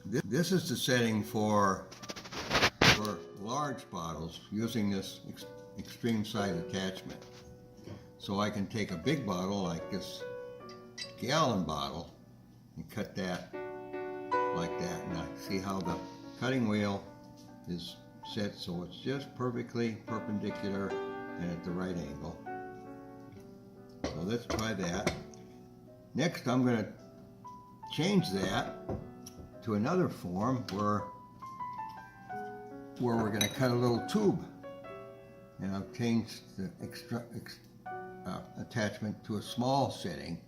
This is the setting for large bottles using this extreme size attachment. So I can take a big bottle like this gallon bottle and cut that like that. Now see how the cutting wheel is set so it's just perfectly perpendicular and at the right angle. So let's try that. Next I'm going to change that to another form where we're going to cut a little tube, and I've changed the attachment to a small setting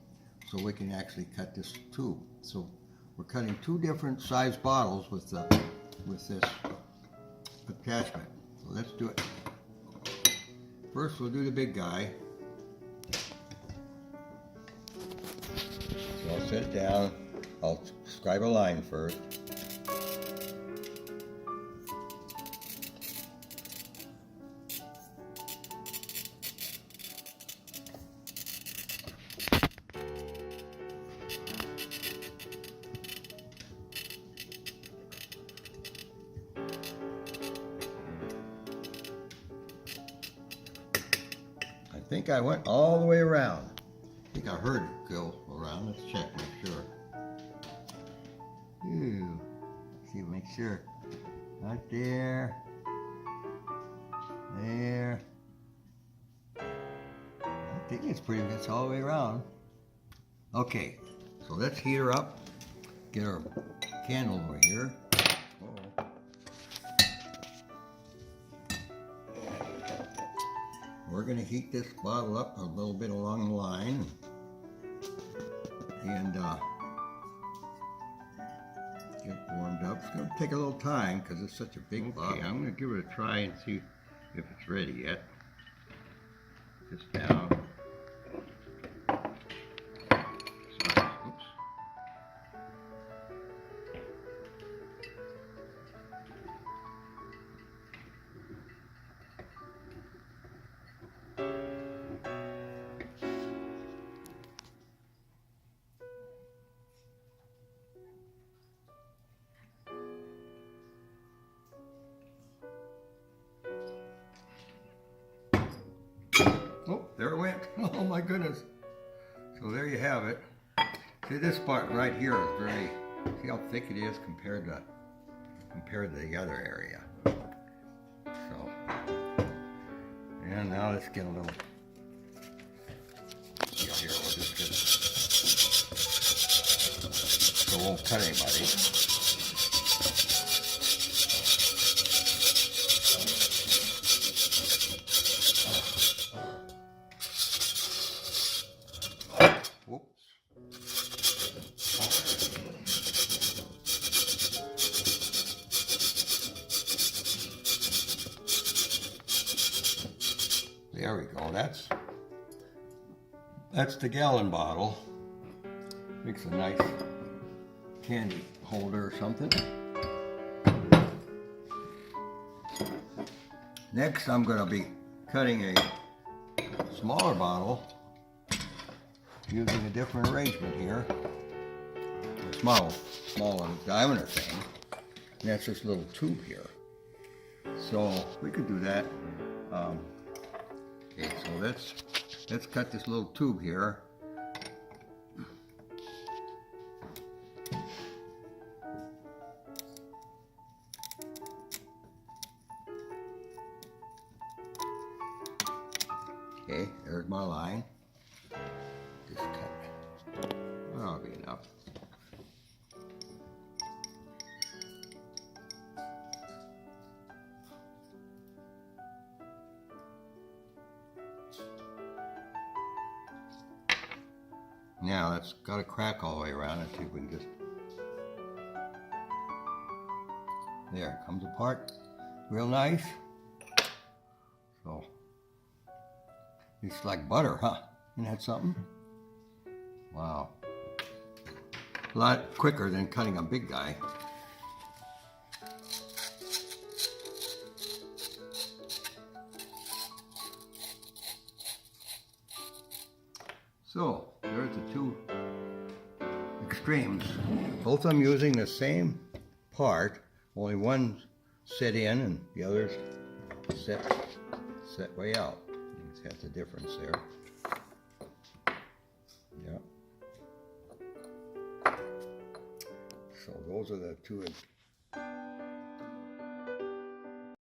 so we can actually cut this tube. So we're cutting two different size bottles with this attachment. So let's do it. First we'll do the big guy. So I'll set it down. I'll scribe a line first. I think I went all the way around. I think I heard it go around. Let's check, make sure. Ooh, see, make sure. Right there. There. I think it's pretty much all the way around. Okay, so let's heat her up. Get our candle over here. We're going to heat this bottle up a little bit along the line, and get warmed up. It's going to take a little time because it's such a big bottle. I'm going to give it a try and see if it's ready yet. Just down. Oops. Oh, there it went. Oh my goodness. So there you have it. See, this part right here is very, see how thick it is compared to the other area. So, and now let's get a little, see here, we'll just get, so it won't cut anybody. There we go. That's the gallon bottle. Makes a nice candy holder or something. Next, I'm going to be cutting a smaller bottle using a different arrangement here. A smaller diameter thing. And that's this little tube here. So we could do that. Okay, so let's cut this little tube here. Okay, there's my line. Just cut. That'll be enough. Now that's got a crack all the way around. Let's see if we can just, there, it comes apart real nice. So it's like butter, huh? Isn't that something? Wow. A lot quicker than cutting a big guy. So there's the two extremes, both of them using the same apart. Only one set in and the others set way out. That's the difference there. Yeah. So those are the two